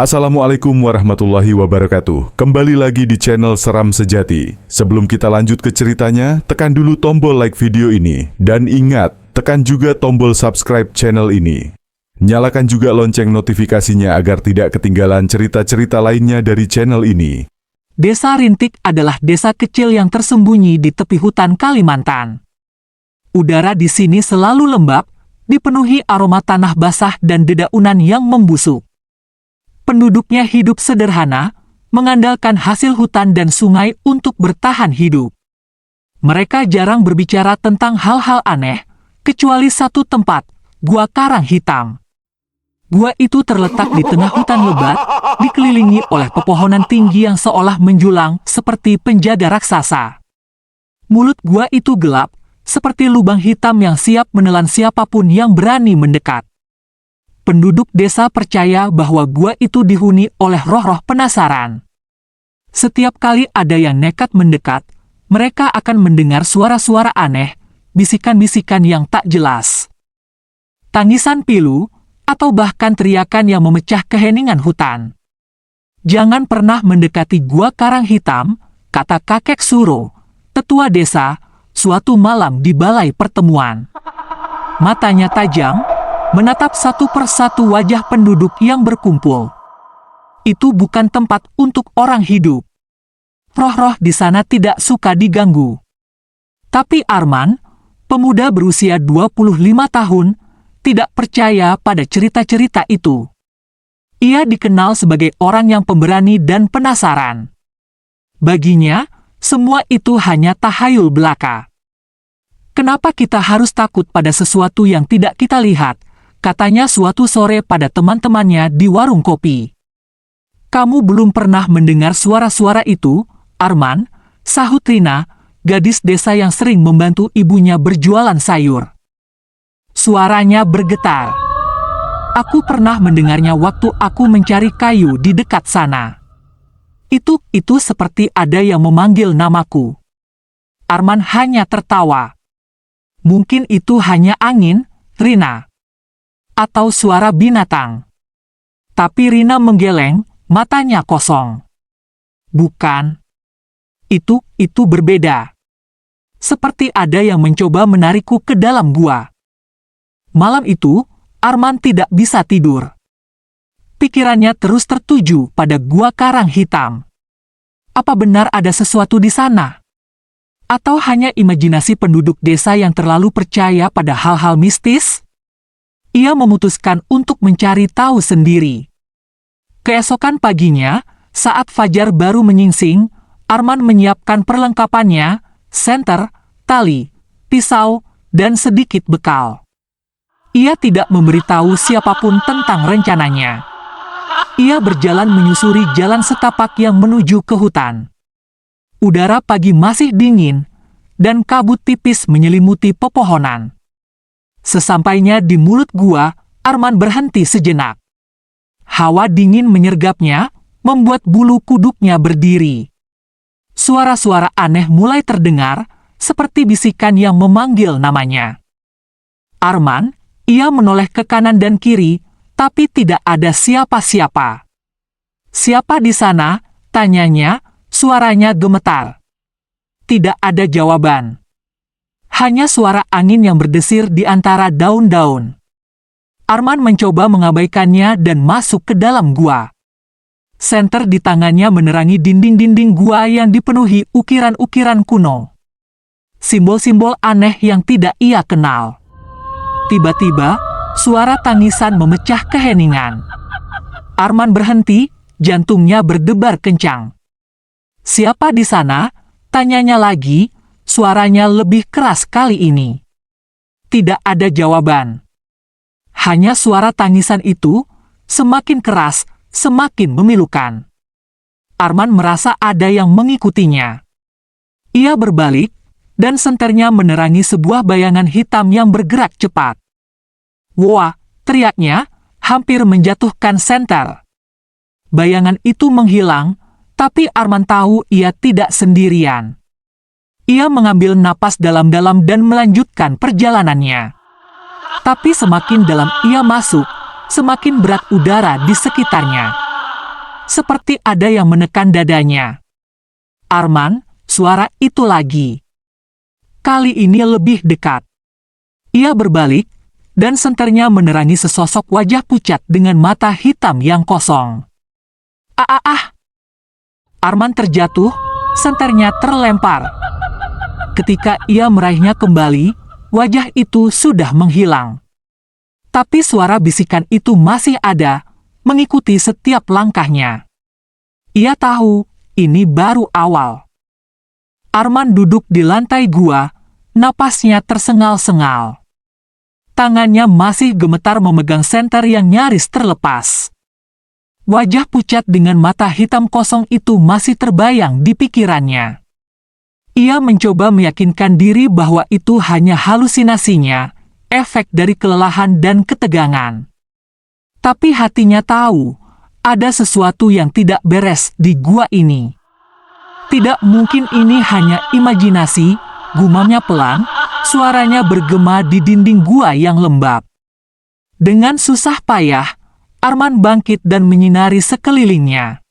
Assalamualaikum warahmatullahi wabarakatuh. Kembali lagi di channel Seram Sejati. Sebelum kita lanjut ke ceritanya, tekan dulu tombol like video ini. Dan ingat, tekan juga tombol subscribe channel ini. Nyalakan juga lonceng notifikasinya agar tidak ketinggalan cerita-cerita lainnya dari channel ini. Desa Rintik adalah desa kecil yang tersembunyi di tepi hutan Kalimantan. Udara di sini selalu lembab, dipenuhi aroma tanah basah dan dedaunan yang membusuk. Penduduknya hidup sederhana, mengandalkan hasil hutan dan sungai untuk bertahan hidup. Mereka jarang berbicara tentang hal-hal aneh, kecuali satu tempat, Gua Karang Hitam. Gua itu terletak di tengah hutan lebat, dikelilingi oleh pepohonan tinggi yang seolah menjulang seperti penjaga raksasa. Mulut gua itu gelap, seperti lubang hitam yang siap menelan siapapun yang berani mendekat. Penduduk desa percaya bahwa gua itu dihuni oleh roh-roh penasaran. Setiap kali ada yang nekat mendekat, mereka akan mendengar suara-suara aneh, bisikan-bisikan yang tak jelas. Tangisan pilu, atau bahkan teriakan yang memecah keheningan hutan. Jangan pernah mendekati Gua Karang Hitam, kata kakek Suro, tetua desa, suatu malam di balai pertemuan. Matanya tajam, menatap satu persatu wajah penduduk yang berkumpul. Itu bukan tempat untuk orang hidup. Roh-roh di sana tidak suka diganggu. Tapi Arman, pemuda berusia 25 tahun, tidak percaya pada cerita-cerita itu. Ia dikenal sebagai orang yang pemberani dan penasaran. Baginya, semua itu hanya tahayul belaka. Kenapa kita harus takut pada sesuatu yang tidak kita lihat? Katanya suatu sore pada teman-temannya di warung kopi. Kamu belum pernah mendengar suara-suara itu, Arman, sahut Rina, gadis desa yang sering membantu ibunya berjualan sayur. Suaranya bergetar. Aku pernah mendengarnya waktu aku mencari kayu di dekat sana. Itu seperti ada yang memanggil namaku. Arman hanya tertawa. Mungkin itu hanya angin, Rina. Atau suara binatang. Tapi Rina menggeleng, matanya kosong. Bukan. Itu berbeda. Seperti ada yang mencoba menarikku ke dalam gua. Malam itu, Arman tidak bisa tidur. Pikirannya terus tertuju pada Gua Karang Hitam. Apa benar ada sesuatu di sana? Atau hanya imajinasi penduduk desa yang terlalu percaya pada hal-hal mistis? Ia memutuskan untuk mencari tahu sendiri. Keesokan paginya, saat fajar baru menyingsing, Arman menyiapkan perlengkapannya, senter, tali, pisau, dan sedikit bekal. Ia tidak memberitahu siapapun tentang rencananya. Ia berjalan menyusuri jalan setapak yang menuju ke hutan. Udara pagi masih dingin, dan kabut tipis menyelimuti pepohonan. Sesampainya di mulut gua, Arman berhenti sejenak. Hawa dingin menyergapnya, membuat bulu kuduknya berdiri. Suara-suara aneh mulai terdengar, seperti bisikan yang memanggil namanya. Arman, ia menoleh ke kanan dan kiri, tapi tidak ada siapa-siapa. Siapa di sana? Tanyanya, suaranya gemetar. Tidak ada jawaban. Hanya suara angin yang berdesir di antara daun-daun. Arman mencoba mengabaikannya dan masuk ke dalam gua. Senter di tangannya menerangi dinding-dinding gua yang dipenuhi ukiran-ukiran kuno. Simbol-simbol aneh yang tidak ia kenal. Tiba-tiba, suara tangisan memecah keheningan. Arman berhenti, jantungnya berdebar kencang. Siapa di sana? Tanyanya lagi, suaranya lebih keras kali ini. Tidak ada jawaban. Hanya suara tangisan itu, semakin keras, semakin memilukan. Arman merasa ada yang mengikutinya. Ia berbalik, dan senternya menerangi sebuah bayangan hitam yang bergerak cepat. Wah, teriaknya, hampir menjatuhkan senter. Bayangan itu menghilang, tapi Arman tahu ia tidak sendirian. Ia mengambil napas dalam-dalam dan melanjutkan perjalanannya. Tapi semakin dalam ia masuk, semakin berat udara di sekitarnya. seperti ada yang menekan dadanya. "Arman," suara itu lagi. Kali ini lebih dekat. Ia berbalik, dan senternya menerangi sesosok wajah pucat dengan mata hitam yang kosong. "Ah!" Arman terjatuh, senternya terlempar. Ketika ia meraihnya kembali, wajah itu sudah menghilang. Tapi suara bisikan itu masih ada, mengikuti setiap langkahnya. Ia tahu, ini baru awal. Arman duduk di lantai gua, napasnya tersengal-sengal. Tangannya masih gemetar memegang senter yang nyaris terlepas. Wajah pucat dengan mata hitam kosong itu masih terbayang di pikirannya. Ia mencoba meyakinkan diri bahwa itu hanya halusinasinya, efek dari kelelahan dan ketegangan. Tapi hatinya tahu, ada sesuatu yang tidak beres di gua ini. Tidak mungkin ini hanya imajinasi, gumamnya pelan, suaranya bergema di dinding gua yang lembab. Dengan susah payah, Arman bangkit dan menyinari sekelilingnya.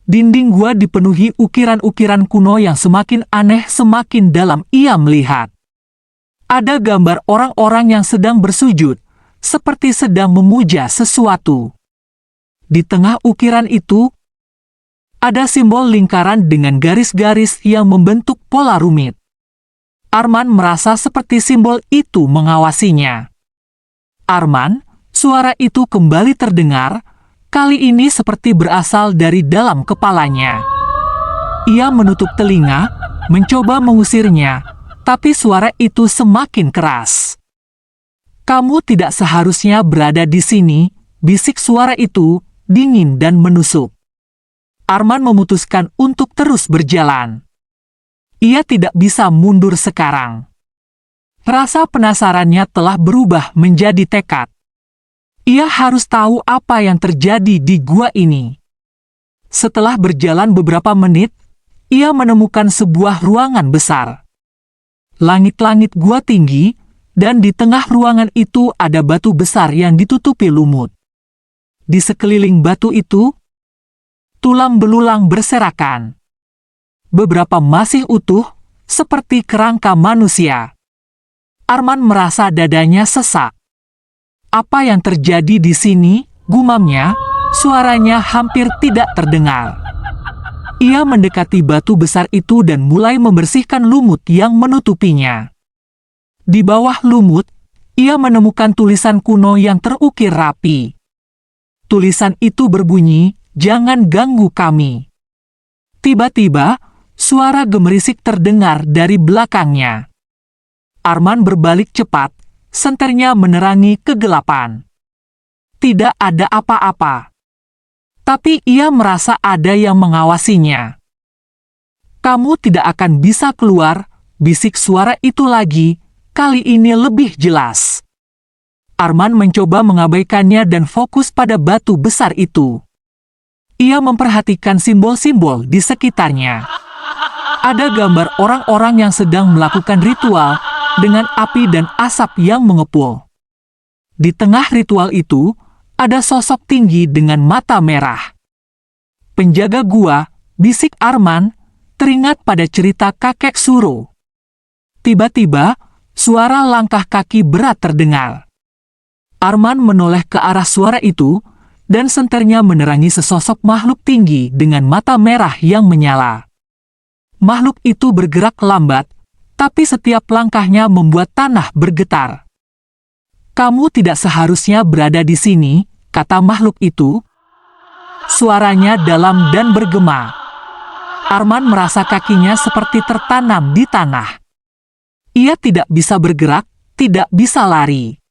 Dinding gua dipenuhi ukiran-ukiran kuno yang semakin aneh semakin dalam ia melihat. Ada gambar orang-orang yang sedang bersujud, seperti sedang memuja sesuatu. Di tengah ukiran itu, ada simbol lingkaran dengan garis-garis yang membentuk pola rumit. Arman merasa seperti simbol itu mengawasinya. "Arman," suara itu kembali terdengar, kali ini seperti berasal dari dalam kepalanya. Ia menutup telinga, mencoba mengusirnya, tapi suara itu semakin keras. "Kamu tidak seharusnya berada di sini," bisik suara itu, dingin dan menusuk. Arman memutuskan untuk terus berjalan. Ia tidak bisa mundur sekarang. Rasa penasarannya telah berubah menjadi tekad. Ia harus tahu apa yang terjadi di gua ini. Setelah berjalan beberapa menit, ia menemukan sebuah ruangan besar. Langit-langit gua tinggi, dan di tengah ruangan itu ada batu besar yang ditutupi lumut. Di sekeliling batu itu, tulang belulang berserakan. Beberapa masih utuh, seperti kerangka manusia. Arman merasa dadanya sesak. "Apa yang terjadi di sini?" gumamnya, suaranya hampir tidak terdengar. Ia mendekati batu besar itu dan mulai membersihkan lumut yang menutupinya. Di bawah lumut, ia menemukan tulisan kuno yang terukir rapi. Tulisan itu berbunyi, "Jangan ganggu kami." Tiba-tiba, suara gemerisik terdengar dari belakangnya. Arman berbalik cepat, senternya menerangi kegelapan. Tidak ada apa-apa. Tapi ia merasa ada yang mengawasinya. "Kamu tidak akan bisa keluar," bisik suara itu lagi, kali ini lebih jelas. Arman mencoba mengabaikannya dan fokus pada batu besar itu. Ia memperhatikan simbol-simbol di sekitarnya. Ada gambar orang-orang yang sedang melakukan ritual dengan api dan asap yang mengepul. Di tengah ritual itu, ada sosok tinggi dengan mata merah. "Penjaga gua," bisik Arman, teringat pada cerita kakek Suro. Tiba-tiba, suara langkah kaki berat terdengar. Arman menoleh ke arah suara itu, dan senternya menerangi sesosok makhluk tinggi dengan mata merah yang menyala. Makhluk itu bergerak lambat, tapi setiap langkahnya membuat tanah bergetar. "Kamu tidak seharusnya berada di sini," kata makhluk itu. Suaranya dalam dan bergema. Arman merasa kakinya seperti tertanam di tanah. Ia tidak bisa bergerak, tidak bisa lari.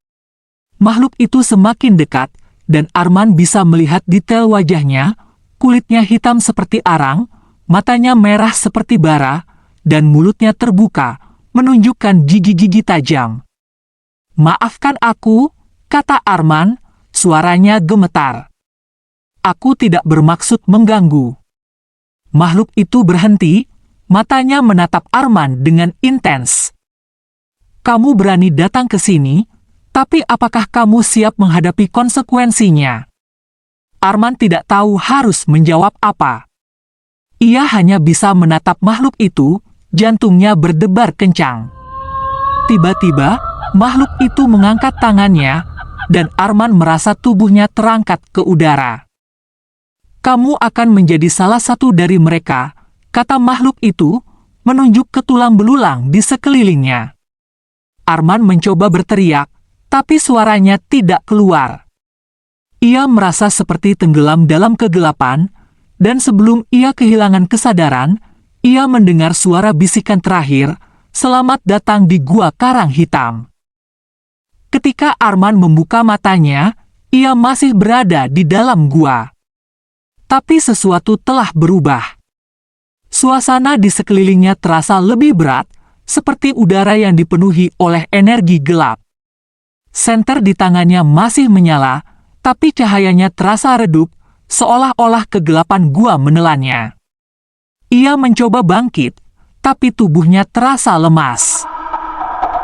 Makhluk itu semakin dekat, dan Arman bisa melihat detail wajahnya, kulitnya hitam seperti arang, matanya merah seperti bara, dan mulutnya terbuka, menunjukkan gigi-gigi tajam. "Maafkan aku," kata Arman, suaranya gemetar. "Aku tidak bermaksud mengganggu." Makhluk itu berhenti, matanya menatap Arman dengan intens. "Kamu berani datang ke sini, tapi apakah kamu siap menghadapi konsekuensinya?" Arman tidak tahu harus menjawab apa. Ia hanya bisa menatap makhluk itu, jantungnya berdebar kencang. Tiba-tiba, makhluk itu mengangkat tangannya, dan Arman merasa tubuhnya terangkat ke udara. "Kamu akan menjadi salah satu dari mereka," kata makhluk itu, menunjuk ke tulang belulang di sekelilingnya. Arman mencoba berteriak, tapi suaranya tidak keluar. Ia merasa seperti tenggelam dalam kegelapan, dan sebelum ia kehilangan kesadaran, ia mendengar suara bisikan terakhir, "Selamat datang di Gua Karang Hitam." Ketika Arman membuka matanya, ia masih berada di dalam gua. Tapi sesuatu telah berubah. Suasana di sekelilingnya terasa lebih berat, seperti udara yang dipenuhi oleh energi gelap. Senter di tangannya masih menyala, tapi cahayanya terasa redup, seolah-olah kegelapan gua menelannya. Ia mencoba bangkit, tapi tubuhnya terasa lemas.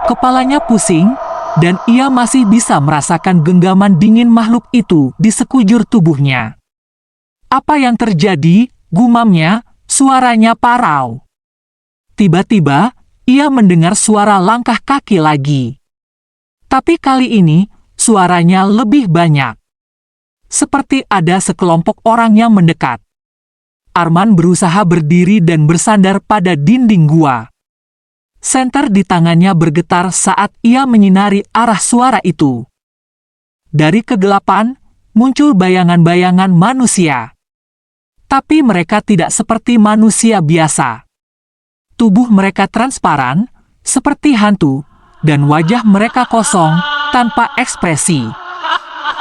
Kepalanya pusing, dan ia masih bisa merasakan genggaman dingin makhluk itu di sekujur tubuhnya. "Apa yang terjadi?" gumamnya, suaranya parau. Tiba-tiba, ia mendengar suara langkah kaki lagi. Tapi kali ini, suaranya lebih banyak. Seperti ada sekelompok orang yang mendekat. Arman berusaha berdiri dan bersandar pada dinding gua. Senter di tangannya bergetar saat ia menyinari arah suara itu. Dari kegelapan, muncul bayangan-bayangan manusia. Tapi mereka tidak seperti manusia biasa. Tubuh mereka transparan, seperti hantu, dan wajah mereka kosong, tanpa ekspresi.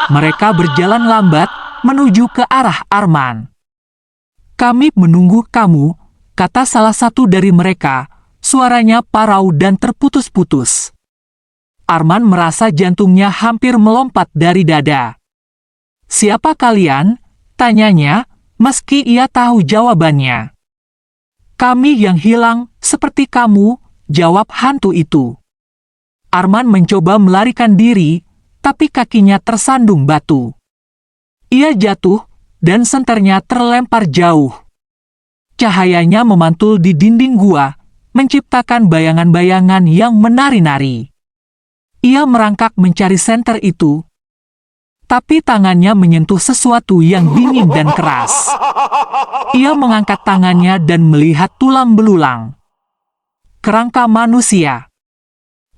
Mereka berjalan lambat, menuju ke arah Arman. "Kami menunggu kamu," kata salah satu dari mereka, suaranya parau dan terputus-putus. Arman merasa jantungnya hampir melompat dari dada. "Siapa kalian?" tanyanya, meski ia tahu jawabannya. "Kami yang hilang, seperti kamu," jawab hantu itu. Arman mencoba melarikan diri, tapi kakinya tersandung batu. Ia jatuh, dan senternya terlempar jauh. Cahayanya memantul di dinding gua, menciptakan bayangan-bayangan yang menari-nari. Ia merangkak mencari senter itu, tapi tangannya menyentuh sesuatu yang dingin dan keras. Ia mengangkat tangannya dan melihat tulang belulang. Kerangka manusia.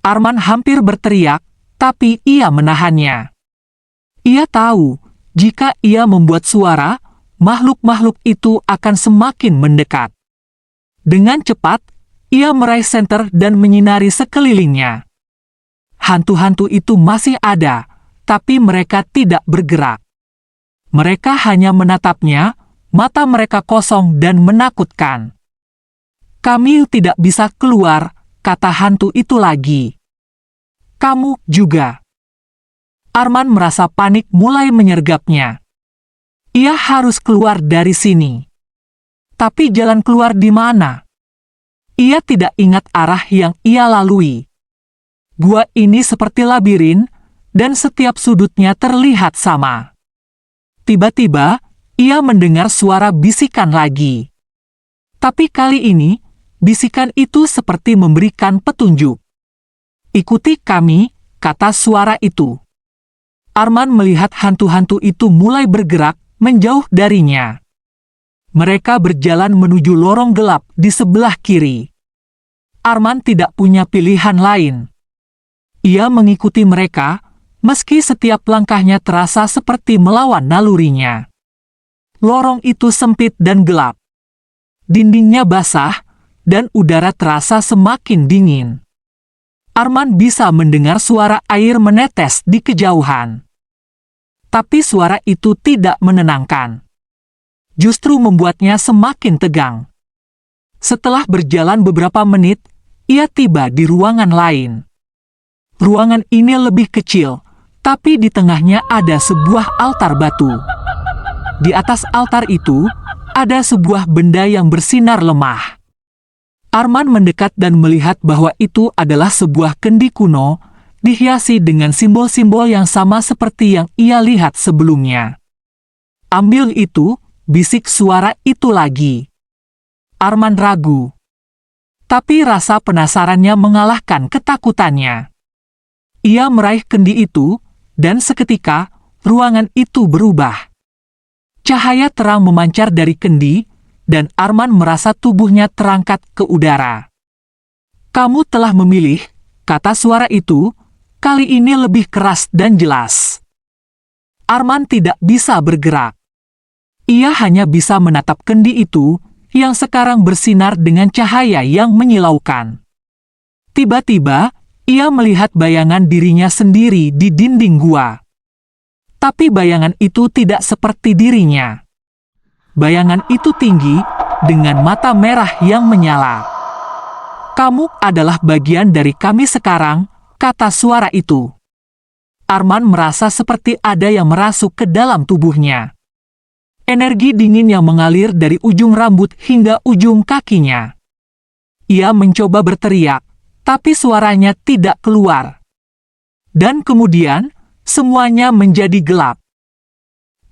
Arman hampir berteriak, tapi ia menahannya. Ia tahu, jika ia membuat suara, makhluk-makhluk itu akan semakin mendekat. Dengan cepat, ia meraih senter dan menyinari sekelilingnya. Hantu-hantu itu masih ada, tapi mereka tidak bergerak. Mereka hanya menatapnya, mata mereka kosong dan menakutkan. "Kami tidak bisa keluar," kata hantu itu lagi. "Kamu juga." Arman merasa panik mulai menyergapnya. Ia harus keluar dari sini. Tapi jalan keluar di mana? Ia tidak ingat arah yang ia lalui. Gua ini seperti labirin, dan setiap sudutnya terlihat sama. Tiba-tiba, ia mendengar suara bisikan lagi. Tapi kali ini, bisikan itu seperti memberikan petunjuk. "Ikuti kami," kata suara itu. Arman melihat hantu-hantu itu mulai bergerak menjauh darinya. Mereka berjalan menuju lorong gelap di sebelah kiri. Arman tidak punya pilihan lain. Ia mengikuti mereka, meski setiap langkahnya terasa seperti melawan nalurinya. Lorong itu sempit dan gelap. Dindingnya basah, dan udara terasa semakin dingin. Arman bisa mendengar suara air menetes di kejauhan. Tapi suara itu tidak menenangkan. Justru membuatnya semakin tegang. Setelah berjalan beberapa menit, ia tiba di ruangan lain. Ruangan ini lebih kecil, tapi di tengahnya ada sebuah altar batu. Di atas altar itu, ada sebuah benda yang bersinar lemah. Arman mendekat dan melihat bahwa itu adalah sebuah kendi kuno, dihiasi dengan simbol-simbol yang sama seperti yang ia lihat sebelumnya. Ambil itu, bisik suara itu lagi. Arman ragu. Tapi rasa penasarannya mengalahkan ketakutannya. Ia meraih kendi itu, dan seketika, ruangan itu berubah. Cahaya terang memancar dari kendi, dan Arman merasa tubuhnya terangkat ke udara. "Kamu telah memilih," kata suara itu, kali ini lebih keras dan jelas. Arman tidak bisa bergerak. Ia hanya bisa menatap kendi itu, yang sekarang bersinar dengan cahaya yang menyilaukan. Tiba-tiba, ia melihat bayangan dirinya sendiri di dinding gua. Tapi bayangan itu tidak seperti dirinya. Bayangan itu tinggi, dengan mata merah yang menyala. "Kamu adalah bagian dari kami sekarang," kata suara itu. Arman merasa seperti ada yang merasuk ke dalam tubuhnya. Energi dingin yang mengalir dari ujung rambut hingga ujung kakinya. Ia mencoba berteriak, tapi suaranya tidak keluar. Dan kemudian, semuanya menjadi gelap.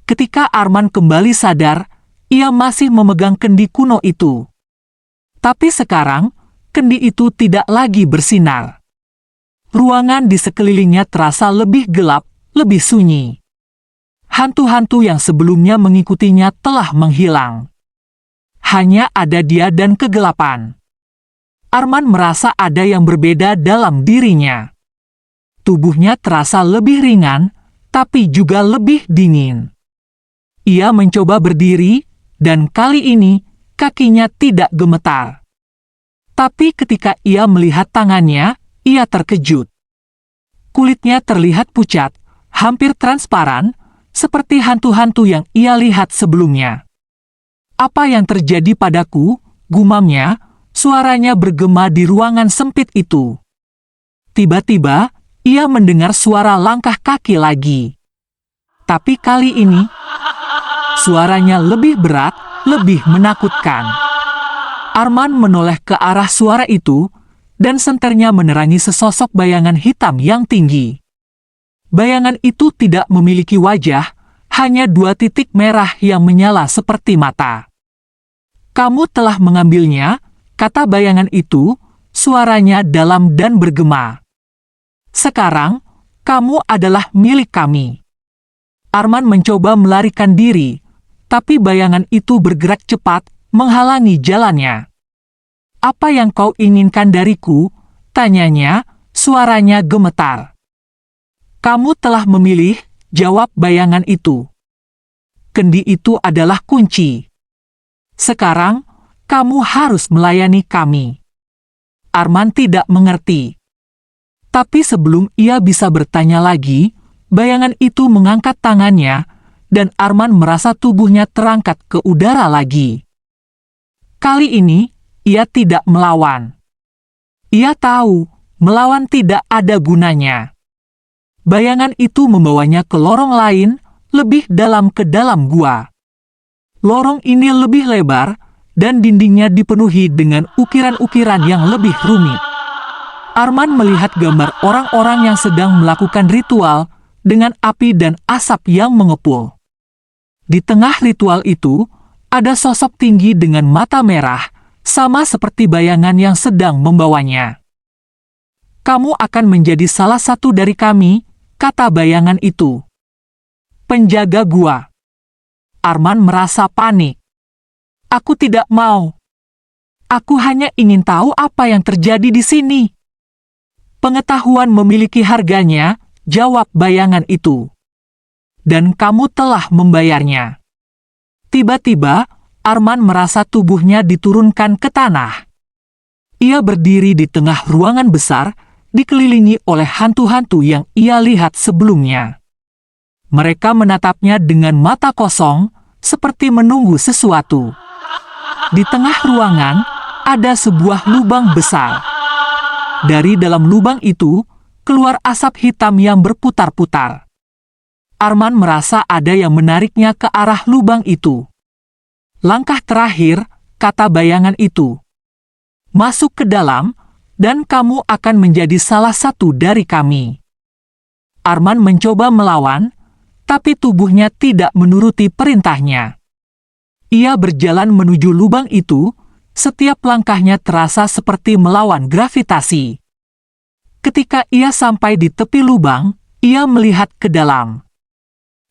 Ketika Arman kembali sadar, ia masih memegang kendi kuno itu. Tapi sekarang, kendi itu tidak lagi bersinar. Ruangan di sekelilingnya terasa lebih gelap, lebih sunyi. Hantu-hantu yang sebelumnya mengikutinya telah menghilang. Hanya ada dia dan kegelapan. Arman merasa ada yang berbeda dalam dirinya. Tubuhnya terasa lebih ringan, tapi juga lebih dingin. Ia mencoba berdiri, dan kali ini kakinya tidak gemetar. Tapi ketika ia melihat tangannya, ia terkejut. Kulitnya terlihat pucat, hampir transparan, seperti hantu-hantu yang ia lihat sebelumnya. "Apa yang terjadi padaku?" gumamnya, suaranya bergema di ruangan sempit itu. Tiba-tiba, ia mendengar suara langkah kaki lagi. Tapi kali ini, suaranya lebih berat, lebih menakutkan. Arman menoleh ke arah suara itu, dan senternya menerangi sesosok bayangan hitam yang tinggi. Bayangan itu tidak memiliki wajah, hanya 2 titik merah yang menyala seperti mata. "Kamu telah mengambilnya," kata bayangan itu, suaranya dalam dan bergema. "Sekarang, kamu adalah milik kami." Arman mencoba melarikan diri, tapi bayangan itu bergerak cepat, menghalangi jalannya. "Apa yang kau inginkan dariku?" tanyanya, suaranya gemetar. "Kamu telah memilih," jawab bayangan itu. "Kendi itu adalah kunci. Sekarang, kamu harus melayani kami." Arman tidak mengerti. Tapi sebelum ia bisa bertanya lagi, bayangan itu mengangkat tangannya, dan Arman merasa tubuhnya terangkat ke udara lagi. Kali ini, ia tidak melawan. Ia tahu, melawan tidak ada gunanya. Bayangan itu membawanya ke lorong lain, lebih dalam ke dalam gua. Lorong ini lebih lebar, dan dindingnya dipenuhi dengan ukiran-ukiran yang lebih rumit. Arman melihat gambar orang-orang yang sedang melakukan ritual dengan api dan asap yang mengepul. Di tengah ritual itu, ada sosok tinggi dengan mata merah, sama seperti bayangan yang sedang membawanya. "Kamu akan menjadi salah satu dari kami," kata bayangan itu. "Penjaga gua." Arman merasa panik. "Aku tidak mau. Aku hanya ingin tahu apa yang terjadi di sini." "Pengetahuan memiliki harganya," jawab bayangan itu. "Dan kamu telah membayarnya." Tiba-tiba, Arman merasa tubuhnya diturunkan ke tanah. Ia berdiri di tengah ruangan besar, dikelilingi oleh hantu-hantu yang ia lihat sebelumnya. Mereka menatapnya dengan mata kosong, seperti menunggu sesuatu. Di tengah ruangan, ada sebuah lubang besar. Dari dalam lubang itu, keluar asap hitam yang berputar-putar. Arman merasa ada yang menariknya ke arah lubang itu. "Langkah terakhir," kata bayangan itu. "Masuk ke dalam, dan kamu akan menjadi salah satu dari kami." Arman mencoba melawan, tapi tubuhnya tidak menuruti perintahnya. Ia berjalan menuju lubang itu, setiap langkahnya terasa seperti melawan gravitasi. Ketika ia sampai di tepi lubang, ia melihat ke dalam.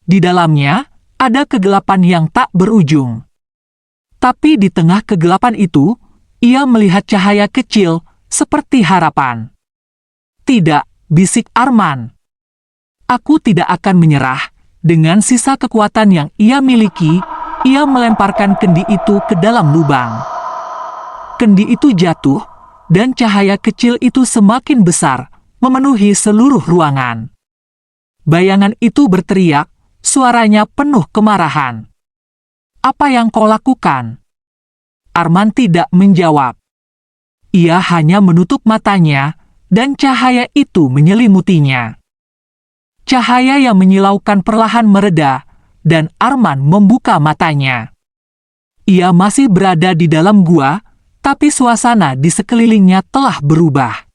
Di dalamnya, ada kegelapan yang tak berujung. Tapi di tengah kegelapan itu, ia melihat cahaya kecil, seperti harapan. "Tidak," bisik Arman. "Aku tidak akan menyerah." Dengan sisa kekuatan yang ia miliki, ia melemparkan kendi itu ke dalam lubang. Kendi itu jatuh, dan cahaya kecil itu semakin besar, memenuhi seluruh ruangan. Bayangan itu berteriak, suaranya penuh kemarahan. "Apa yang kau lakukan?" Arman tidak menjawab. Ia hanya menutup matanya, dan cahaya itu menyelimutinya. Cahaya yang menyilaukan perlahan mereda, dan Arman membuka matanya. Ia masih berada di dalam gua, tapi suasana di sekelilingnya telah berubah.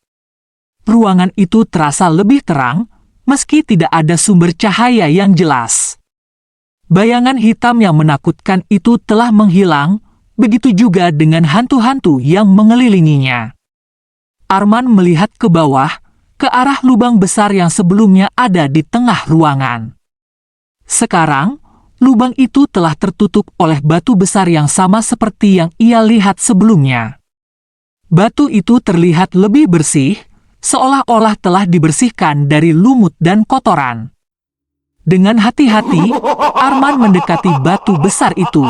Ruangan itu terasa lebih terang, meski tidak ada sumber cahaya yang jelas. Bayangan hitam yang menakutkan itu telah menghilang, begitu juga dengan hantu-hantu yang mengelilinginya. Arman melihat ke bawah, ke arah lubang besar yang sebelumnya ada di tengah ruangan. Sekarang, lubang itu telah tertutup oleh batu besar yang sama seperti yang ia lihat sebelumnya. Batu itu terlihat lebih bersih, seolah-olah telah dibersihkan dari lumut dan kotoran. Dengan hati-hati, Arman mendekati batu besar itu.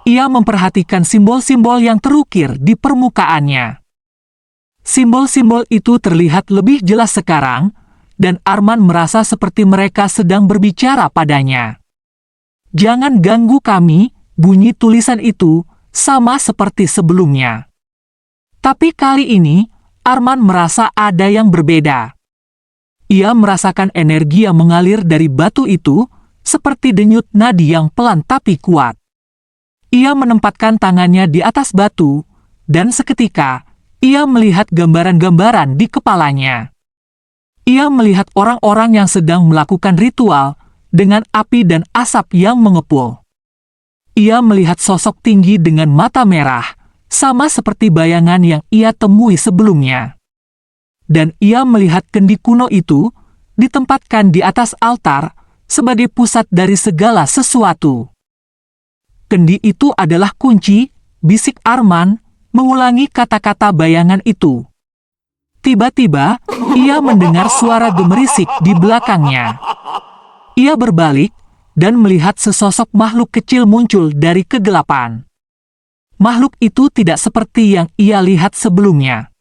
Ia memperhatikan simbol-simbol yang terukir di permukaannya. Simbol-simbol itu terlihat lebih jelas sekarang, dan Arman merasa seperti mereka sedang berbicara padanya. "Jangan ganggu kami," bunyi tulisan itu, sama seperti sebelumnya. Tapi kali ini, Arman merasa ada yang berbeda. Ia merasakan energi yang mengalir dari batu itu, seperti denyut nadi yang pelan tapi kuat. Ia menempatkan tangannya di atas batu, dan seketika, ia melihat gambaran-gambaran di kepalanya. Ia melihat orang-orang yang sedang melakukan ritual, dengan api dan asap yang mengepul. Ia melihat sosok tinggi dengan mata merah, sama seperti bayangan yang ia temui sebelumnya. Dan ia melihat kendi kuno itu, ditempatkan di atas altar, sebagai pusat dari segala sesuatu. "Kendi itu adalah kunci," bisik Arman, mengulangi kata-kata bayangan itu. Tiba-tiba, ia mendengar suara gemerisik di belakangnya. Ia berbalik, dan melihat sesosok makhluk kecil muncul dari kegelapan. Makhluk itu tidak seperti yang ia lihat sebelumnya.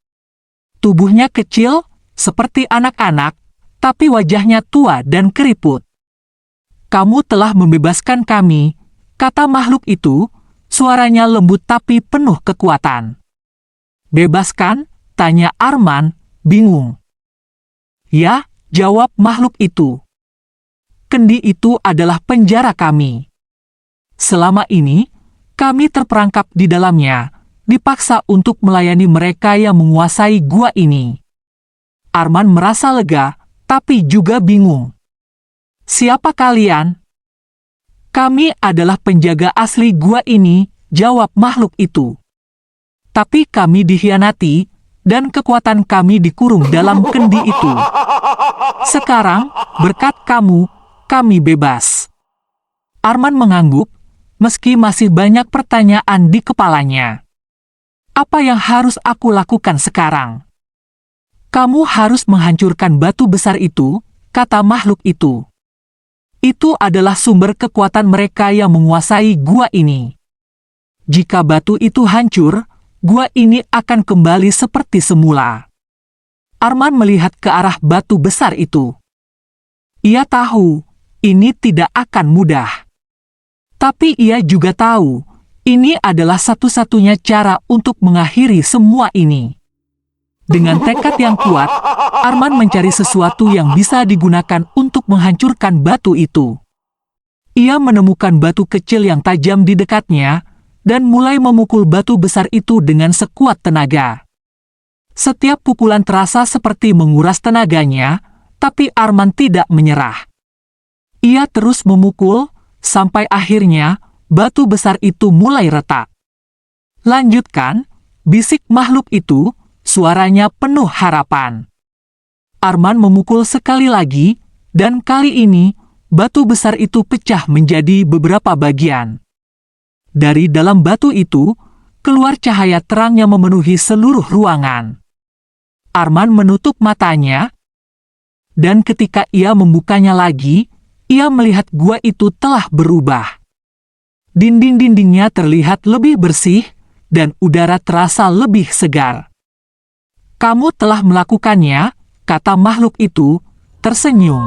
Tubuhnya kecil, seperti anak-anak, tapi wajahnya tua dan keriput. "Kamu telah membebaskan kami," kata makhluk itu, suaranya lembut tapi penuh kekuatan. "Bebaskan?" tanya Arman, bingung. "Ya," jawab makhluk itu. "Kendi itu adalah penjara kami. Selama ini, kami terperangkap di dalamnya, dipaksa untuk melayani mereka yang menguasai gua ini." Arman merasa lega, tapi juga bingung. "Siapa kalian?" "Kami adalah penjaga asli gua ini," jawab makhluk itu. "Tapi kami dikhianati, dan kekuatan kami dikurung dalam kendi itu. Sekarang, berkat kamu, kami bebas." Arman mengangguk, meski masih banyak pertanyaan di kepalanya. "Apa yang harus aku lakukan sekarang?" "Kamu harus menghancurkan batu besar itu," kata makhluk itu. "Itu adalah sumber kekuatan mereka yang menguasai gua ini. Jika batu itu hancur, gua ini akan kembali seperti semula." Arman melihat ke arah batu besar itu. Ia tahu, ini tidak akan mudah. Tapi ia juga tahu, ini adalah satu-satunya cara untuk mengakhiri semua ini. Dengan tekad yang kuat, Arman mencari sesuatu yang bisa digunakan untuk menghancurkan batu itu. Ia menemukan batu kecil yang tajam di dekatnya, dan mulai memukul batu besar itu dengan sekuat tenaga. Setiap pukulan terasa seperti menguras tenaganya, tapi Arman tidak menyerah. Ia terus memukul, sampai akhirnya batu besar itu mulai retak. "Lanjutkan," bisik makhluk itu, suaranya penuh harapan. Arman memukul sekali lagi, dan kali ini batu besar itu pecah menjadi beberapa bagian. Dari dalam batu itu, keluar cahaya terang yang memenuhi seluruh ruangan. Arman menutup matanya, dan ketika ia membukanya lagi, ia melihat gua itu telah berubah. Dinding-dindingnya terlihat lebih bersih, dan udara terasa lebih segar. "Kamu telah melakukannya," kata makhluk itu, tersenyum.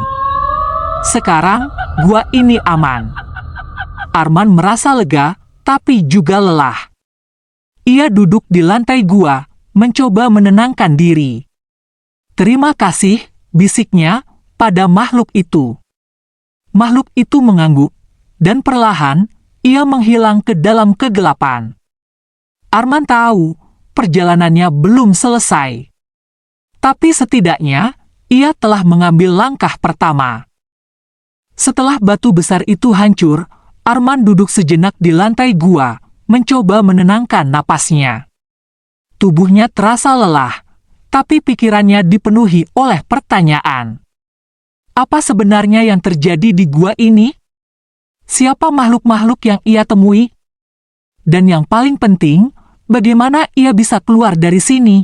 "Sekarang, gua ini aman." Arman merasa lega, tapi juga lelah. Ia duduk di lantai gua, mencoba menenangkan diri. "Terima kasih," bisiknya pada makhluk itu. Makhluk itu mengangguk, dan perlahan ia menghilang ke dalam kegelapan. Arman tahu perjalanannya belum selesai, tapi setidaknya ia telah mengambil langkah pertama. Setelah batu besar itu hancur, Arman duduk sejenak di lantai gua, mencoba menenangkan napasnya. Tubuhnya terasa lelah, tapi pikirannya dipenuhi oleh pertanyaan. Apa sebenarnya yang terjadi di gua ini? Siapa makhluk-makhluk yang ia temui? Dan yang paling penting, bagaimana ia bisa keluar dari sini?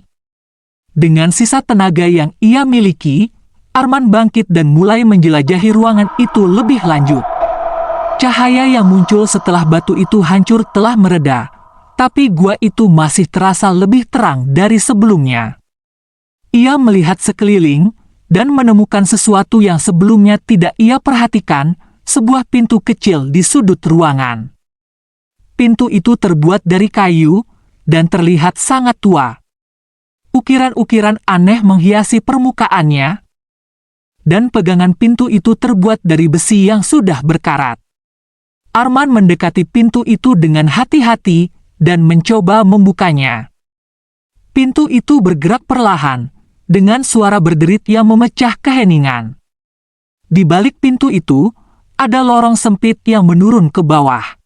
Dengan sisa tenaga yang ia miliki, Arman bangkit dan mulai menjelajahi ruangan itu lebih lanjut. Cahaya yang muncul setelah batu itu hancur telah mereda, tapi gua itu masih terasa lebih terang dari sebelumnya. Ia melihat sekeliling, dan menemukan sesuatu yang sebelumnya tidak ia perhatikan, sebuah pintu kecil di sudut ruangan. Pintu itu terbuat dari kayu, dan terlihat sangat tua. Ukiran-ukiran aneh menghiasi permukaannya, dan pegangan pintu itu terbuat dari besi yang sudah berkarat. Arman mendekati pintu itu dengan hati-hati, dan mencoba membukanya. Pintu itu bergerak perlahan, dengan suara berderit yang memecah keheningan. Di balik pintu itu, ada lorong sempit yang menurun ke bawah.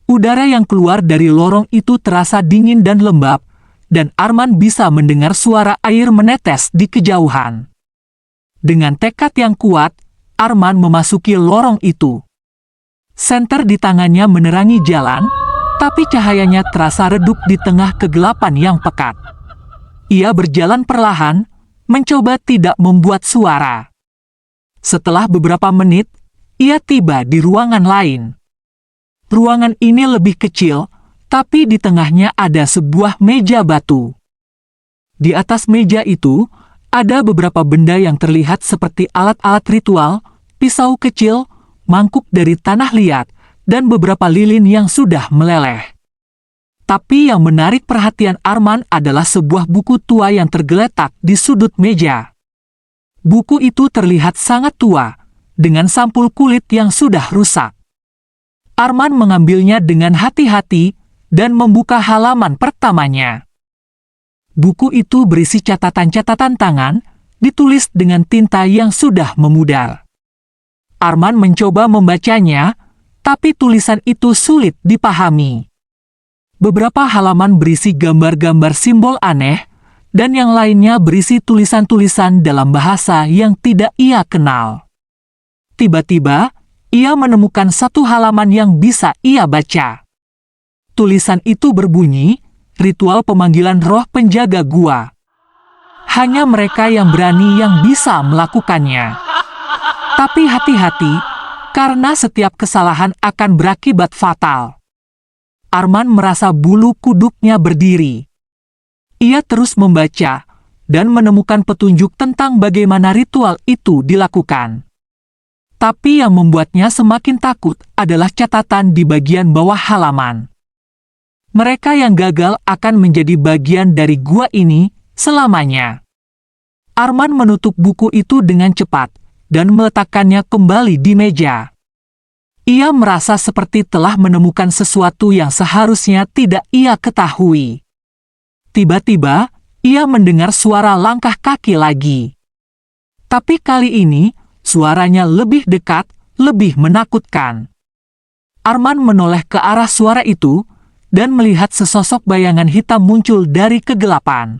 Udara yang keluar dari lorong itu terasa dingin dan lembab, dan Arman bisa mendengar suara air menetes di kejauhan. Dengan tekad yang kuat, Arman memasuki lorong itu. Senter di tangannya menerangi jalan, tapi cahayanya terasa redup di tengah kegelapan yang pekat. Ia berjalan perlahan, mencoba tidak membuat suara. Setelah beberapa menit, ia tiba di ruangan lain. Ruangan ini lebih kecil, tapi di tengahnya ada sebuah meja batu. Di atas meja itu, ada beberapa benda yang terlihat seperti alat-alat ritual, pisau kecil, mangkuk dari tanah liat, dan beberapa lilin yang sudah meleleh. Tapi yang menarik perhatian Arman adalah sebuah buku tua yang tergeletak di sudut meja. Buku itu terlihat sangat tua, dengan sampul kulit yang sudah rusak. Arman mengambilnya dengan hati-hati dan membuka halaman pertamanya. Buku itu berisi catatan-catatan tangan, ditulis dengan tinta yang sudah memudar. Arman mencoba membacanya, tapi tulisan itu sulit dipahami. Beberapa halaman berisi gambar-gambar simbol aneh, dan yang lainnya berisi tulisan-tulisan dalam bahasa yang tidak ia kenal. Tiba-tiba, ia menemukan satu halaman yang bisa ia baca. Tulisan itu berbunyi, "Ritual pemanggilan roh penjaga gua. Hanya mereka yang berani yang bisa melakukannya. Tapi hati-hati, karena setiap kesalahan akan berakibat fatal." Arman merasa bulu kuduknya berdiri. Ia terus membaca, dan menemukan petunjuk tentang bagaimana ritual itu dilakukan. Tapi yang membuatnya semakin takut adalah catatan di bagian bawah halaman. Mereka yang gagal akan menjadi bagian dari gua ini selamanya. Arman menutup buku itu dengan cepat, dan meletakkannya kembali di meja. Ia merasa seperti telah menemukan sesuatu yang seharusnya tidak ia ketahui. Tiba-tiba, ia mendengar suara langkah kaki lagi. Tapi kali ini, suaranya lebih dekat, lebih menakutkan. Arman menoleh ke arah suara itu dan melihat sesosok bayangan hitam muncul dari kegelapan.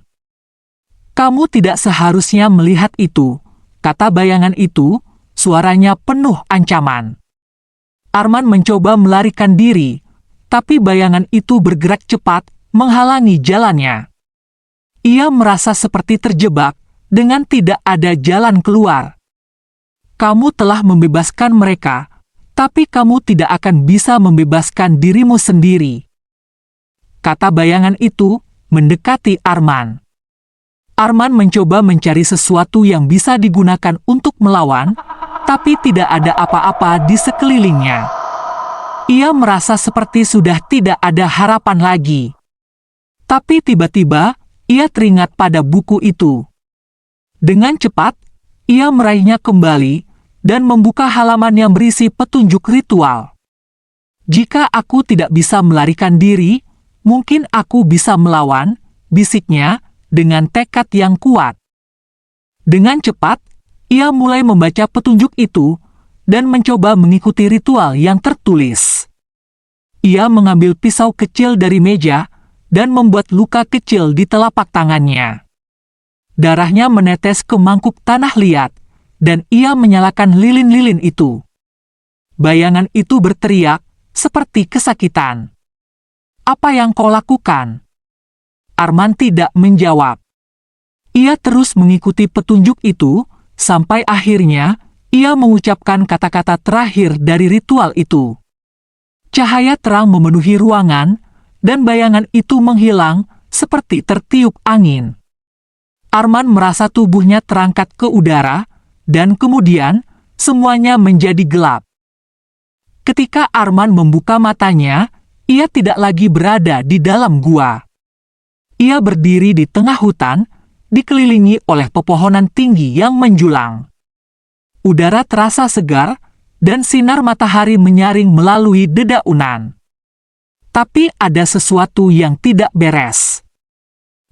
"Kamu tidak seharusnya melihat itu," kata bayangan itu, suaranya penuh ancaman. Arman mencoba melarikan diri, tapi bayangan itu bergerak cepat, menghalangi jalannya. Ia merasa seperti terjebak, dengan tidak ada jalan keluar. "Kamu telah membebaskan mereka, tapi kamu tidak akan bisa membebaskan dirimu sendiri," kata bayangan itu, mendekati Arman. Arman mencoba mencari sesuatu yang bisa digunakan untuk melawan, tapi tidak ada apa-apa di sekelilingnya. Ia merasa seperti sudah tidak ada harapan lagi. Tapi tiba-tiba, ia teringat pada buku itu. Dengan cepat, ia meraihnya kembali dan membuka halaman yang berisi petunjuk ritual. "Jika aku tidak bisa melarikan diri, mungkin aku bisa melawan," bisiknya dengan tekad yang kuat. Dengan cepat, ia mulai membaca petunjuk itu dan mencoba mengikuti ritual yang tertulis. Ia mengambil pisau kecil dari meja dan membuat luka kecil di telapak tangannya. Darahnya menetes ke mangkuk tanah liat, dan ia menyalakan lilin-lilin itu. Bayangan itu berteriak, seperti kesakitan. "Apa yang kau lakukan?" Arman tidak menjawab. Ia terus mengikuti petunjuk itu, sampai akhirnya ia mengucapkan kata-kata terakhir dari ritual itu. Cahaya terang memenuhi ruangan, dan bayangan itu menghilang seperti tertiup angin. Arman merasa tubuhnya terangkat ke udara, dan kemudian semuanya menjadi gelap. Ketika Arman membuka matanya, ia tidak lagi berada di dalam gua. Ia berdiri di tengah hutan, dikelilingi oleh pepohonan tinggi yang menjulang. Udara terasa segar, dan sinar matahari menyaring melalui dedaunan. Tapi ada sesuatu yang tidak beres.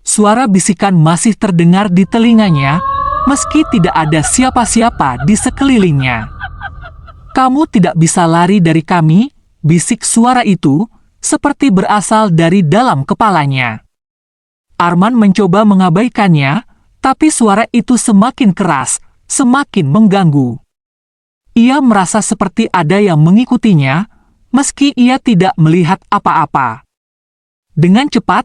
Suara bisikan masih terdengar di telinganya, meski tidak ada siapa-siapa di sekelilingnya. "Kamu tidak bisa lari dari kami," bisik suara itu, seperti berasal dari dalam kepalanya. Arman mencoba mengabaikannya, tapi suara itu semakin keras, semakin mengganggu. Ia merasa seperti ada yang mengikutinya, meski ia tidak melihat apa-apa. Dengan cepat,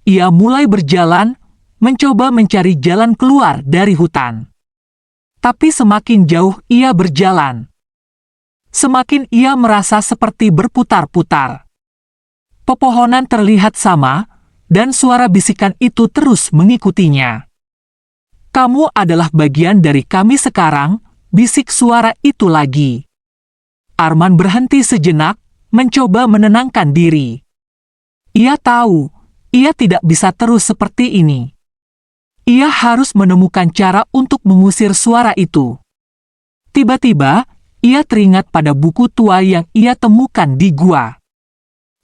ia mulai berjalan, mencoba mencari jalan keluar dari hutan. Tapi semakin jauh ia berjalan, semakin ia merasa seperti berputar-putar. Pepohonan terlihat sama, dan suara bisikan itu terus mengikutinya. "Kamu adalah bagian dari kami sekarang," bisik suara itu lagi. Arman berhenti sejenak, mencoba menenangkan diri. Ia tahu, ia tidak bisa terus seperti ini. Ia harus menemukan cara untuk mengusir suara itu. Tiba-tiba, ia teringat pada buku tua yang ia temukan di gua.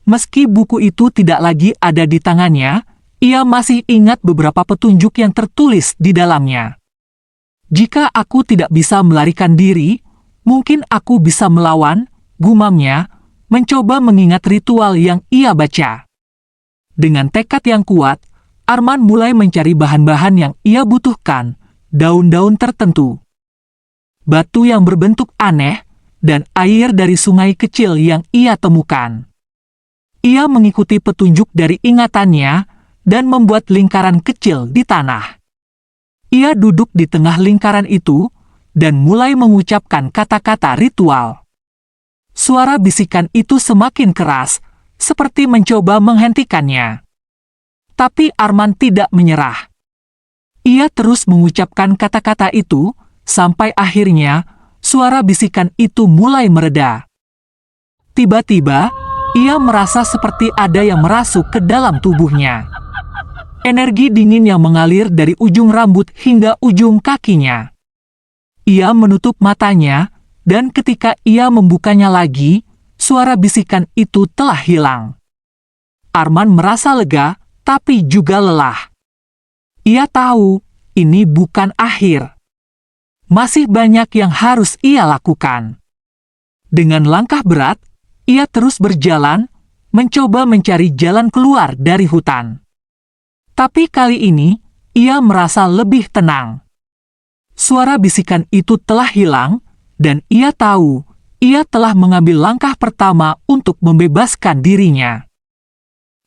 Meski buku itu tidak lagi ada di tangannya, ia masih ingat beberapa petunjuk yang tertulis di dalamnya. "Jika aku tidak bisa melarikan diri, mungkin aku bisa melawan," gumamnya, mencoba mengingat ritual yang ia baca. Dengan tekad yang kuat, Arman mulai mencari bahan-bahan yang ia butuhkan, daun-daun tertentu, batu yang berbentuk aneh, dan air dari sungai kecil yang ia temukan. Ia mengikuti petunjuk dari ingatannya dan membuat lingkaran kecil di tanah. Ia duduk di tengah lingkaran itu dan mulai mengucapkan kata-kata ritual. Suara bisikan itu semakin keras, seperti mencoba menghentikannya. Tapi Arman tidak menyerah. Ia terus mengucapkan kata-kata itu, sampai akhirnya suara bisikan itu mulai mereda. Tiba-tiba, ia merasa seperti ada yang merasuk ke dalam tubuhnya. Energi dingin yang mengalir dari ujung rambut hingga ujung kakinya. Ia menutup matanya, dan ketika ia membukanya lagi, suara bisikan itu telah hilang. Arman merasa lega, tapi juga lelah. Ia tahu, ini bukan akhir. Masih banyak yang harus ia lakukan. Dengan langkah berat, ia terus berjalan, mencoba mencari jalan keluar dari hutan. Tapi kali ini, ia merasa lebih tenang. Suara bisikan itu telah hilang, dan ia tahu ia telah mengambil langkah pertama untuk membebaskan dirinya.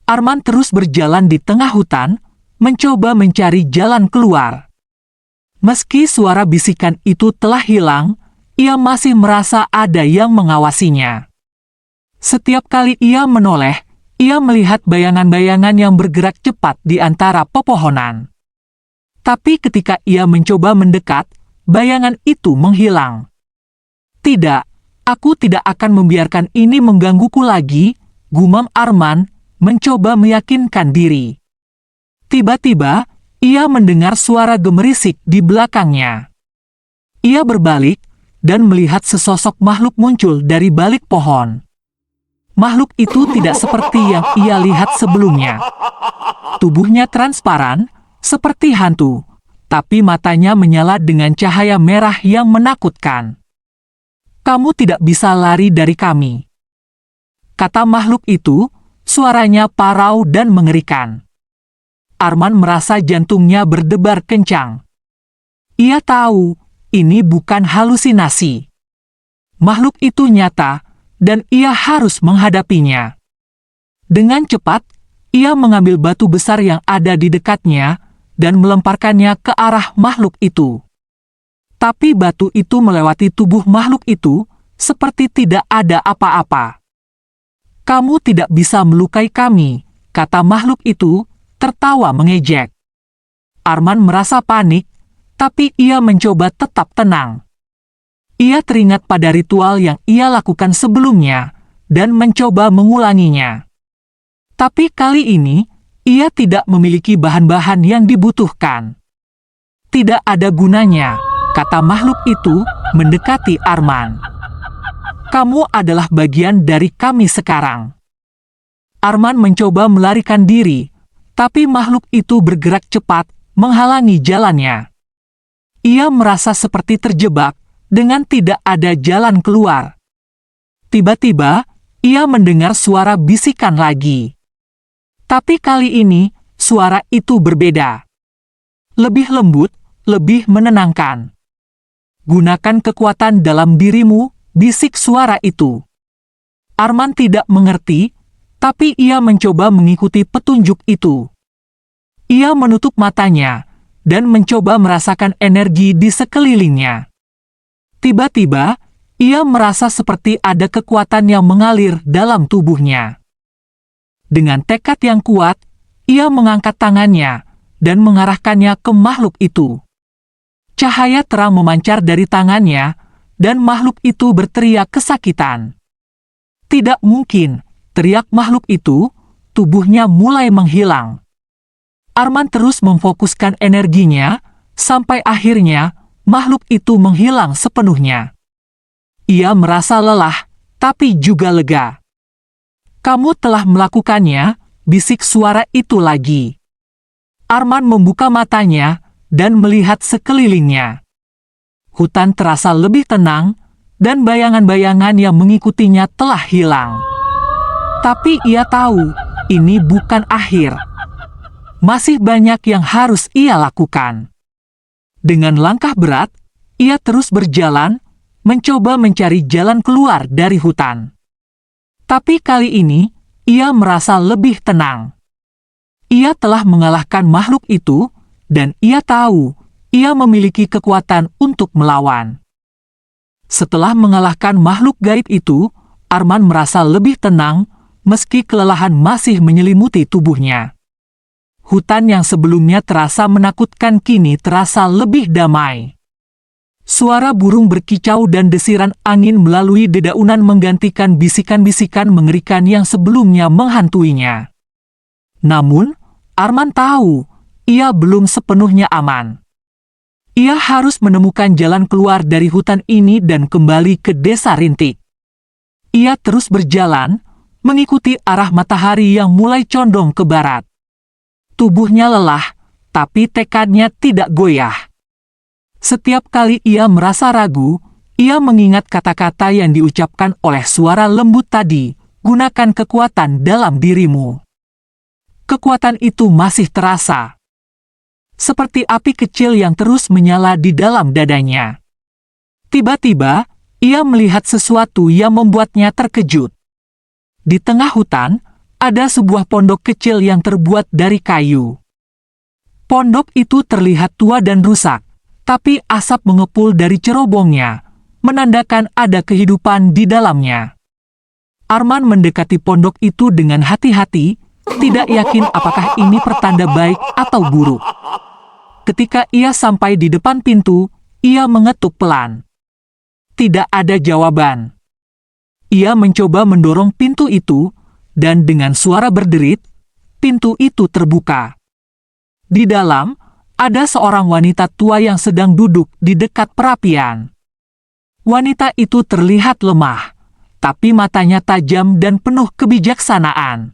Arman terus berjalan di tengah hutan, mencoba mencari jalan keluar. Meski suara bisikan itu telah hilang, ia masih merasa ada yang mengawasinya. Setiap kali ia menoleh, ia melihat bayangan-bayangan yang bergerak cepat di antara pepohonan. Tapi ketika ia mencoba mendekat, bayangan itu menghilang. Tidak, aku tidak akan membiarkan ini menggangguku lagi, gumam Arman, mencoba meyakinkan diri. Tiba-tiba, ia mendengar suara gemerisik di belakangnya. Ia berbalik dan melihat sesosok makhluk muncul dari balik pohon. Makhluk itu tidak seperti yang ia lihat sebelumnya. Tubuhnya transparan, seperti hantu, tapi matanya menyala dengan cahaya merah yang menakutkan. "Kamu tidak bisa lari dari kami," kata makhluk itu, suaranya parau dan mengerikan. Arman merasa jantungnya berdebar kencang. Ia tahu ini bukan halusinasi. Makhluk itu nyata, dan ia harus menghadapinya. Dengan cepat, ia mengambil batu besar yang ada di dekatnya dan melemparkannya ke arah makhluk itu. Tapi batu itu melewati tubuh makhluk itu seperti tidak ada apa-apa. "Kamu tidak bisa melukai kami," kata makhluk itu, tertawa mengejek. Arman merasa panik, tapi ia mencoba tetap tenang. Ia teringat pada ritual yang ia lakukan sebelumnya dan mencoba mengulanginya. Tapi kali ini, ia tidak memiliki bahan-bahan yang dibutuhkan. "Tidak ada gunanya," kata makhluk itu, mendekati Arman. "Kamu adalah bagian dari kami sekarang." Arman mencoba melarikan diri, tapi makhluk itu bergerak cepat, menghalangi jalannya. Ia merasa seperti terjebak, dengan tidak ada jalan keluar. Tiba-tiba, ia mendengar suara bisikan lagi. Tapi kali ini, suara itu berbeda. Lebih lembut, lebih menenangkan. "Gunakan kekuatan dalam dirimu," bisik suara itu. Arman tidak mengerti, tapi ia mencoba mengikuti petunjuk itu. Ia menutup matanya dan mencoba merasakan energi di sekelilingnya. Tiba-tiba, ia merasa seperti ada kekuatan yang mengalir dalam tubuhnya. Dengan tekad yang kuat, ia mengangkat tangannya dan mengarahkannya ke makhluk itu. Cahaya terang memancar dari tangannya, dan makhluk itu berteriak kesakitan. "Tidak mungkin," teriak makhluk itu, tubuhnya mulai menghilang. Arman terus memfokuskan energinya, sampai akhirnya makhluk itu menghilang sepenuhnya. Ia merasa lelah, tapi juga lega. "Kamu telah melakukannya," bisik suara itu lagi. Arman membuka matanya dan melihat sekelilingnya. Hutan terasa lebih tenang, dan bayangan-bayangan yang mengikutinya telah hilang. Tapi ia tahu, ini bukan akhir. Masih banyak yang harus ia lakukan. Dengan langkah berat, ia terus berjalan, mencoba mencari jalan keluar dari hutan. Tapi kali ini, ia merasa lebih tenang. Ia telah mengalahkan makhluk itu, dan ia tahu ia memiliki kekuatan untuk melawan. Setelah mengalahkan makhluk gaib itu, Arman merasa lebih tenang, meski kelelahan masih menyelimuti tubuhnya. Hutan yang sebelumnya terasa menakutkan kini terasa lebih damai. Suara burung berkicau dan desiran angin melalui dedaunan menggantikan bisikan-bisikan mengerikan yang sebelumnya menghantuinya. Namun, Arman tahu, ia belum sepenuhnya aman. Ia harus menemukan jalan keluar dari hutan ini dan kembali ke Desa Rintik. Ia terus berjalan, mengikuti arah matahari yang mulai condong ke barat. Tubuhnya lelah, tapi tekadnya tidak goyah. Setiap kali ia merasa ragu, ia mengingat kata-kata yang diucapkan oleh suara lembut tadi, gunakan kekuatan dalam dirimu. Kekuatan itu masih terasa. Seperti api kecil yang terus menyala di dalam dadanya. Tiba-tiba, ia melihat sesuatu yang membuatnya terkejut. Di tengah hutan, ada sebuah pondok kecil yang terbuat dari kayu. Pondok itu terlihat tua dan rusak, tapi asap mengepul dari cerobongnya, menandakan ada kehidupan di dalamnya. Arman mendekati pondok itu dengan hati-hati, tidak yakin apakah ini pertanda baik atau buruk. Ketika ia sampai di depan pintu, ia mengetuk pelan. Tidak ada jawaban. Ia mencoba mendorong pintu itu, dan dengan suara berderit, pintu itu terbuka. Di dalam, ada seorang wanita tua yang sedang duduk di dekat perapian. Wanita itu terlihat lemah, tapi matanya tajam dan penuh kebijaksanaan.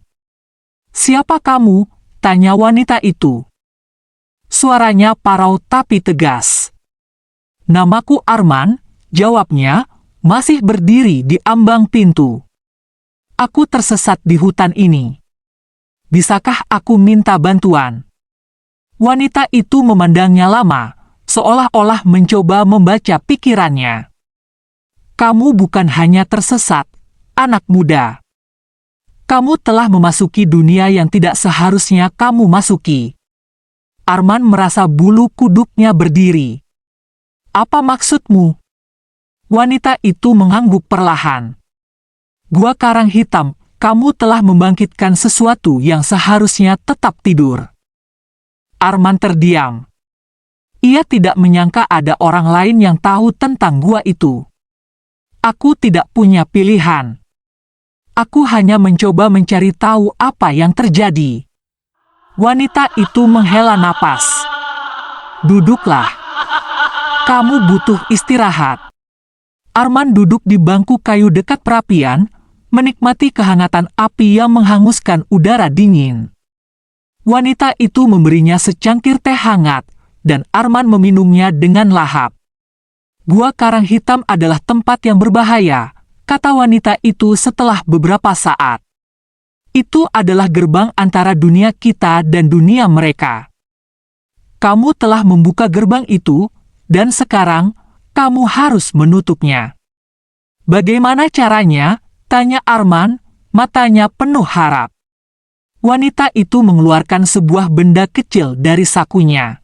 "Siapa kamu?" tanya wanita itu. Suaranya parau tapi tegas. "Namaku Arman," jawabnya, masih berdiri di ambang pintu. "Aku tersesat di hutan ini. Bisakah aku minta bantuan?" Wanita itu memandangnya lama, seolah-olah mencoba membaca pikirannya. "Kamu bukan hanya tersesat, anak muda. Kamu telah memasuki dunia yang tidak seharusnya kamu masuki." Arman merasa bulu kuduknya berdiri. "Apa maksudmu?" Wanita itu mengangguk perlahan. "Gua Karang Hitam, kamu telah membangkitkan sesuatu yang seharusnya tetap tidur." Arman terdiam. Ia tidak menyangka ada orang lain yang tahu tentang gua itu. "Aku tidak punya pilihan. Aku hanya mencoba mencari tahu apa yang terjadi." Wanita itu menghela napas. "Duduklah. Kamu butuh istirahat." Arman duduk di bangku kayu dekat perapian, menikmati kehangatan api yang menghanguskan udara dingin. Wanita itu memberinya secangkir teh hangat, dan Arman meminumnya dengan lahap. "Gua Karang Hitam adalah tempat yang berbahaya," kata wanita itu setelah beberapa saat. "Itu adalah gerbang antara dunia kita dan dunia mereka. Kamu telah membuka gerbang itu, dan sekarang kamu harus menutupnya." "Bagaimana caranya?" tanya Arman, matanya penuh harap. Wanita itu mengeluarkan sebuah benda kecil dari sakunya.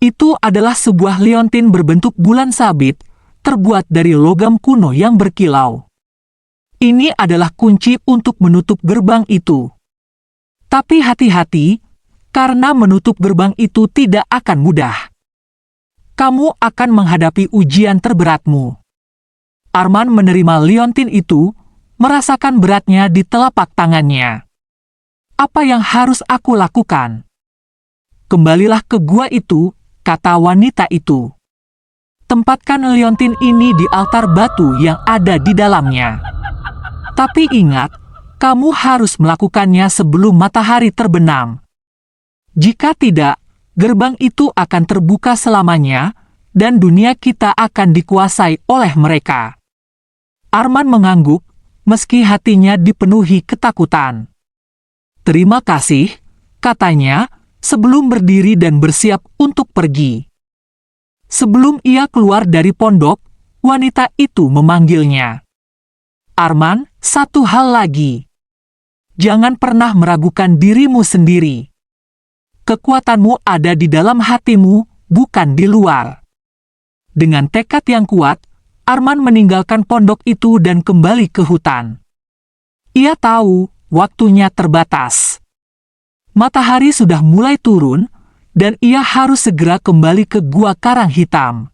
Itu adalah sebuah liontin berbentuk bulan sabit, terbuat dari logam kuno yang berkilau. "Ini adalah kunci untuk menutup gerbang itu. Tapi hati-hati, karena menutup gerbang itu tidak akan mudah. Kamu akan menghadapi ujian terberatmu." Arman menerima liontin itu, merasakan beratnya di telapak tangannya. "Apa yang harus aku lakukan?" "Kembalilah ke gua itu," kata wanita itu. "Tempatkan liontin ini di altar batu yang ada di dalamnya. Tapi ingat, kamu harus melakukannya sebelum matahari terbenam. Jika tidak, gerbang itu akan terbuka selamanya, dan dunia kita akan dikuasai oleh mereka." Arman mengangguk, meski hatinya dipenuhi ketakutan. "Terima kasih," katanya, sebelum berdiri dan bersiap untuk pergi. Sebelum ia keluar dari pondok, wanita itu memanggilnya. "Arman, satu hal lagi. Jangan pernah meragukan dirimu sendiri. Kekuatanmu ada di dalam hatimu, bukan di luar." Dengan tekad yang kuat, Arman meninggalkan pondok itu dan kembali ke hutan. Ia tahu waktunya terbatas. Matahari sudah mulai turun, dan ia harus segera kembali ke Gua Karang Hitam.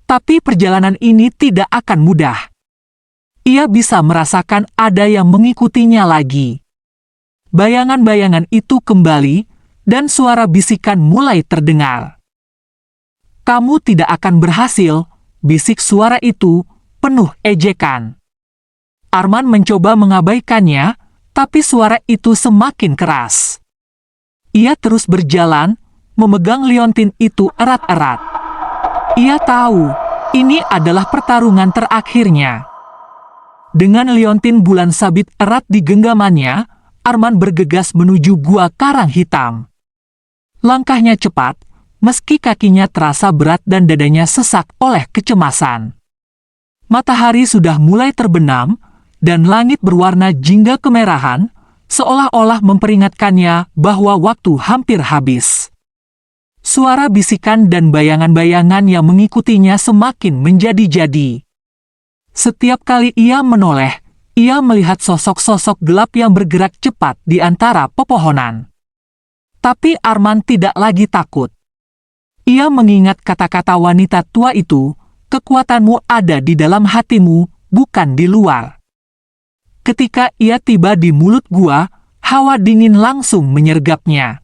Tapi perjalanan ini tidak akan mudah. Ia bisa merasakan ada yang mengikutinya lagi. Bayangan-bayangan itu kembali, dan suara bisikan mulai terdengar. "Kamu tidak akan berhasil," bisik suara itu, penuh ejekan. Arman mencoba mengabaikannya, tapi suara itu semakin keras. Ia terus berjalan, memegang liontin itu erat-erat. Ia tahu, Ini adalah pertarungan terakhirnya. Dengan liontin bulan sabit erat di genggamannya, Arman bergegas menuju gua karang hitam. Langkahnya cepat, meski kakinya terasa berat dan dadanya sesak oleh kecemasan. Matahari sudah mulai terbenam, dan langit berwarna jingga kemerahan, seolah-olah memperingatkannya bahwa waktu hampir habis. Suara bisikan dan bayangan-bayangan yang mengikutinya semakin menjadi-jadi. Setiap kali ia menoleh, ia melihat sosok-sosok gelap yang bergerak cepat di antara pepohonan. Tapi Arman tidak lagi takut. Ia mengingat kata-kata wanita tua itu, kekuatanmu ada di dalam hatimu, bukan di luar. Ketika ia tiba di mulut gua, hawa dingin langsung menyergapnya.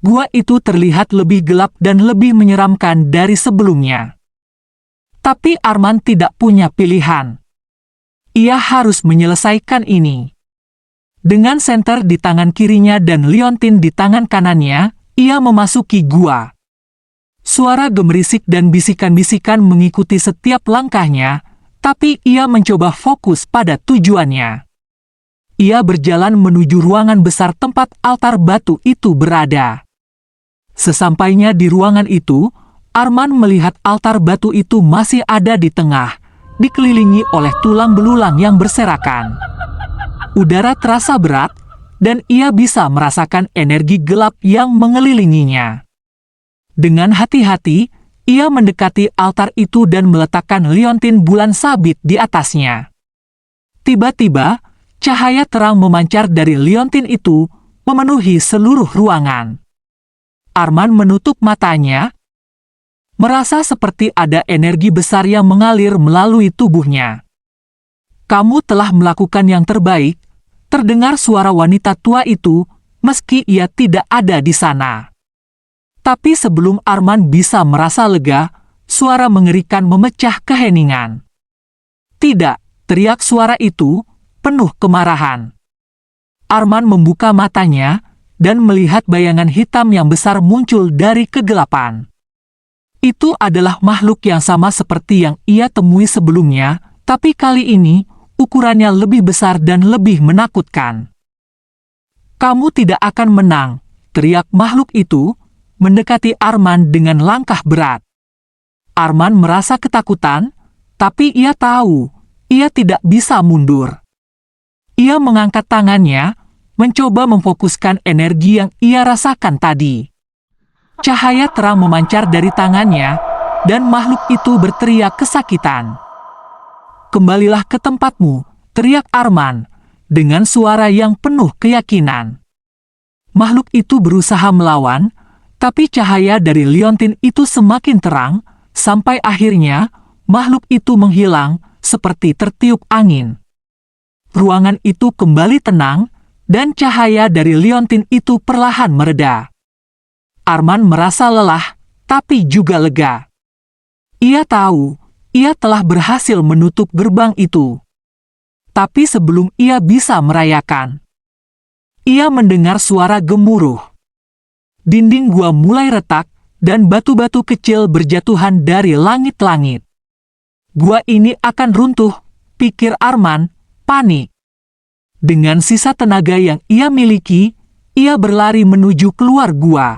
Gua itu terlihat lebih gelap dan lebih menyeramkan dari sebelumnya. Tapi Arman tidak punya pilihan. Ia harus menyelesaikan ini. Dengan senter di tangan kirinya dan liontin di tangan kanannya, ia memasuki gua. Suara gemerisik dan bisikan-bisikan mengikuti setiap langkahnya, tapi ia mencoba fokus pada tujuannya. Ia berjalan menuju ruangan besar tempat altar batu itu berada. Sesampainya di ruangan itu, Arman melihat altar batu itu masih ada di tengah, dikelilingi oleh tulang belulang yang berserakan. Udara terasa berat, dan ia bisa merasakan energi gelap yang mengelilinginya. Dengan hati-hati, ia mendekati altar itu dan meletakkan liontin bulan sabit di atasnya. Tiba-tiba, cahaya terang memancar dari liontin itu, memenuhi seluruh ruangan. Arman menutup matanya, merasa seperti ada energi besar yang mengalir melalui tubuhnya. Kamu telah melakukan yang terbaik, terdengar suara wanita tua itu, meski ia tidak ada di sana. Tapi sebelum Arman bisa merasa lega, suara mengerikan memecah keheningan. Tidak, teriak suara itu, penuh kemarahan. Arman membuka matanya, dan melihat bayangan hitam yang besar muncul dari kegelapan. Itu adalah makhluk yang sama seperti yang ia temui sebelumnya, tapi kali ini, ukurannya lebih besar dan lebih menakutkan. Kamu tidak akan menang, teriak makhluk itu, mendekati Arman dengan langkah berat. Arman merasa ketakutan, tapi ia tahu, ia tidak bisa mundur. Ia mengangkat tangannya, mencoba memfokuskan energi yang ia rasakan tadi. Cahaya terang memancar dari tangannya, dan makhluk itu berteriak kesakitan. Kembalilah ke tempatmu, teriak Arman, dengan suara yang penuh keyakinan. Makhluk itu berusaha melawan, tapi cahaya dari liontin itu semakin terang, sampai akhirnya, makhluk itu menghilang, seperti tertiup angin. Ruangan itu kembali tenang, dan cahaya dari liontin itu perlahan mereda. Arman merasa lelah, tapi juga lega. Ia tahu, ia telah berhasil menutup gerbang itu. Tapi sebelum ia bisa merayakan, ia mendengar suara gemuruh. Dinding gua mulai retak, dan batu-batu kecil berjatuhan dari langit-langit. Gua ini akan runtuh, pikir Arman, panik. Dengan sisa tenaga yang ia miliki, ia berlari menuju keluar gua.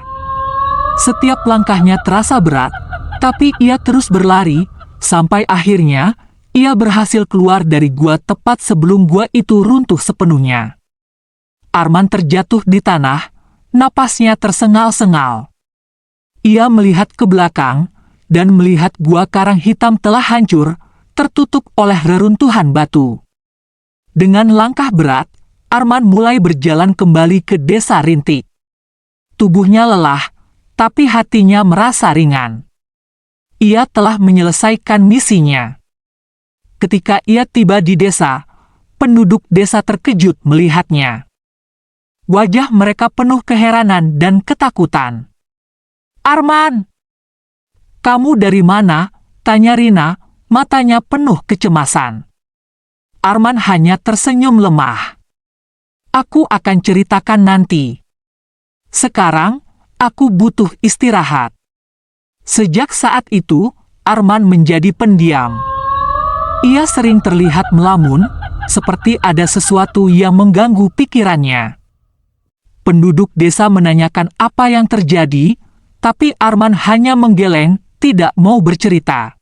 Setiap langkahnya terasa berat, tapi ia terus berlari, sampai akhirnya, ia berhasil keluar dari gua tepat sebelum gua itu runtuh sepenuhnya. Arman terjatuh di tanah, napasnya tersengal-sengal. Ia melihat ke belakang, dan melihat gua karang hitam telah hancur, tertutup oleh reruntuhan batu. Dengan langkah berat, Arman mulai berjalan kembali ke desa Rintik. Tubuhnya lelah, tapi hatinya merasa ringan. Ia telah menyelesaikan misinya. Ketika ia tiba di desa, penduduk desa terkejut melihatnya. Wajah mereka penuh keheranan dan ketakutan. "Arman! Kamu dari mana?" tanya Rina, matanya penuh kecemasan. Arman hanya tersenyum lemah. "Aku akan ceritakan nanti. Sekarang, aku butuh istirahat." Sejak saat itu, Arman menjadi pendiam. Ia sering terlihat melamun, seperti ada sesuatu yang mengganggu pikirannya. Penduduk desa menanyakan apa yang terjadi, tapi Arman hanya menggeleng, tidak mau bercerita.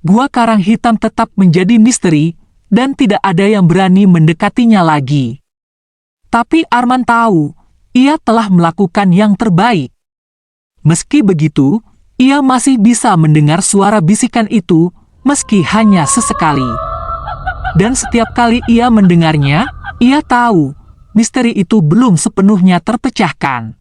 Gua Karang Hitam tetap menjadi misteri, dan tidak ada yang berani mendekatinya lagi. Tapi Arman tahu, ia telah melakukan yang terbaik. Meski begitu, ia masih bisa mendengar suara bisikan itu, meski hanya sesekali. Dan setiap kali ia mendengarnya, ia tahu, misteri itu belum sepenuhnya terpecahkan.